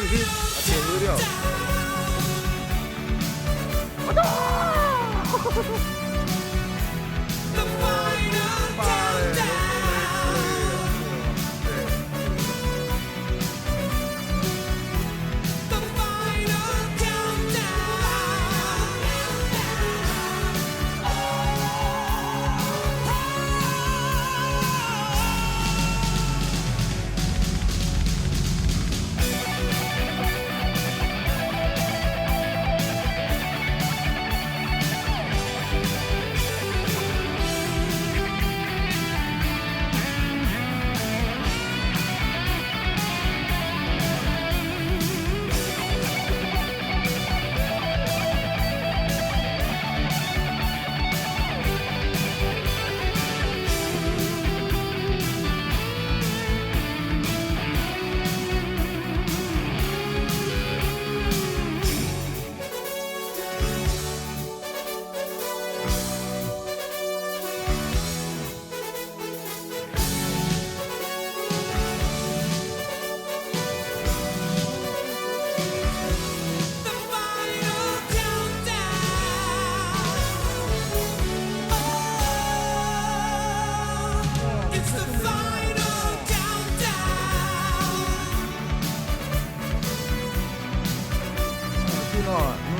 흐려.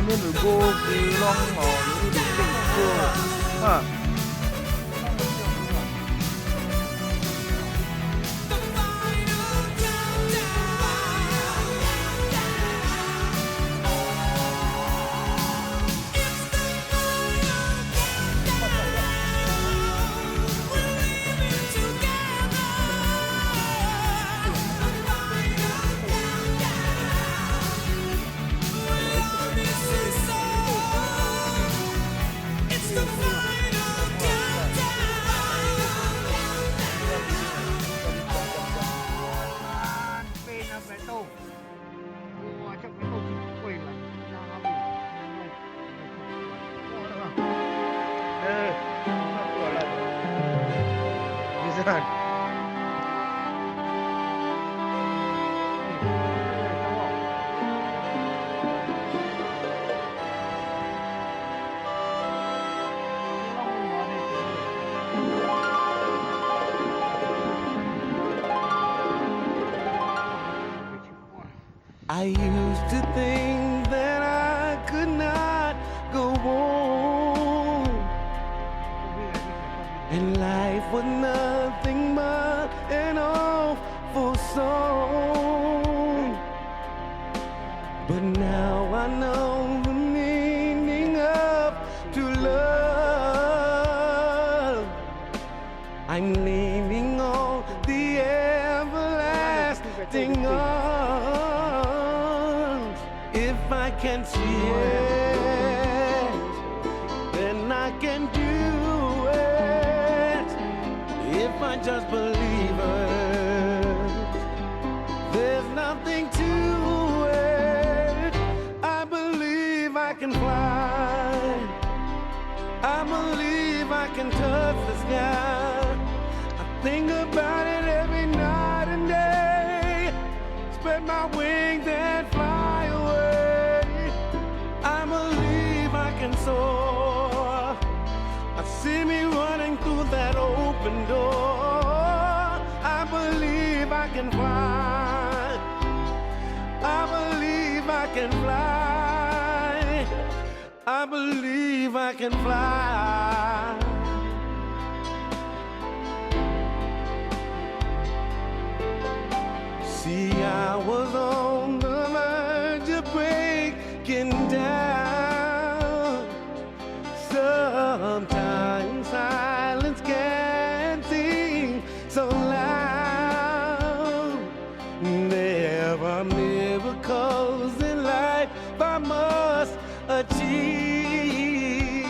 눈이 물고기랑 눈이 밑에 있고 Bisa. I used to think that I could not go on, and life was nothing but an awful song. But now I know the meaning of true love. I'm leaning on the everlasting arms. If I can see it, then I can do it. If I just believe it, there's nothing to it. I believe I can fly. I believe I can touch the sky. I think about it every night and day. Spread my wings and fly away. I believe I can soar. I see me running through that open door. I believe I can fly. I believe I can fly. I believe I can fly. See, I was on the verge of breaking down. Sometimes silence can seem so loud. There are miracles in life I must achieve.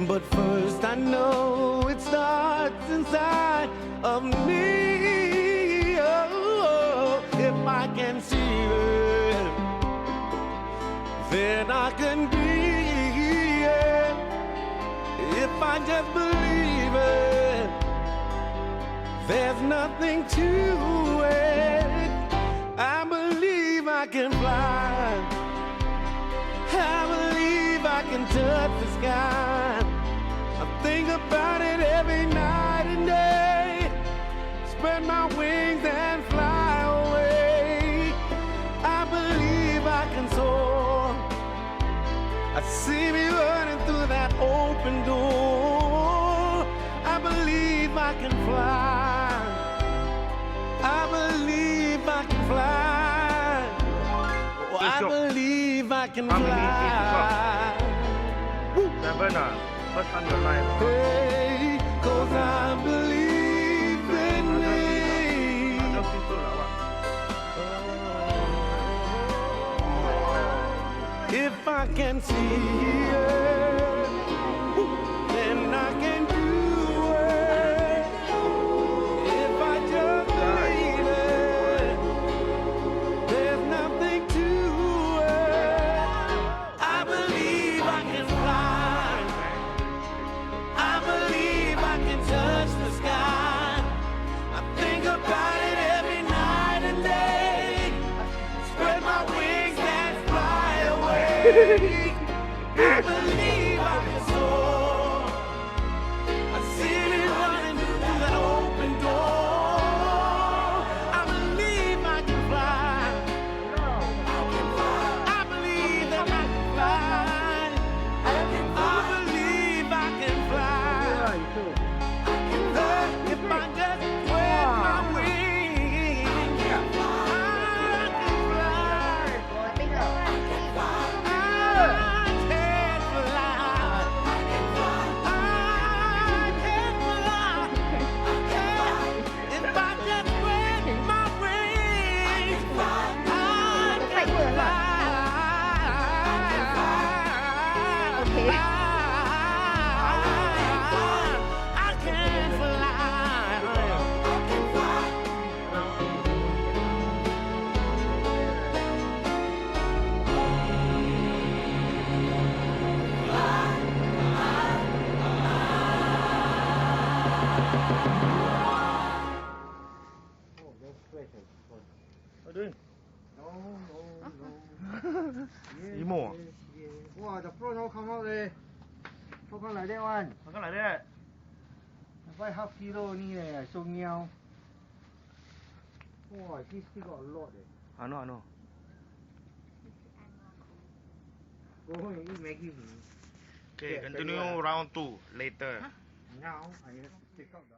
But first I know it starts inside of me. Oh, if I can see it, then I can be it. If I just believe it, there's nothing to it. I can fly. I believe I can touch the sky. I think about it every night and day. Spread my wings and fly away. I believe I can soar. I see me running through that open door. I believe I can fly. I believe I can fly. Oh, I believe I can fly. 7 อ่ะ first time in your life Hey, 'cause I believe in me. เริ่มสิ้นสุดแล้วอ่ะ If I can see it, then I can do it. If I just believe it, there's nothing to it. I believe I can fly. I believe I can touch the sky. I think about it every night and day. Spread my wings and fly away. I believe I can soar. I see me running through that open door. I believe I can fly. I believe that I can fly. I believe I can fly. If I just spread my wings, I can fly. I can fly. If I just spread my wings, I can fly. I can fly. Oh, that's great. What are you doing? No, no, no. Emo. Wow, the pro no come out there. How come like that one? มันก็ไหลได้ Why half kilo only leh? So meow. Wow, he still got a lot eh. I know Go home and eat Maggie mee. Okay continue round 2 later Now I have to take out the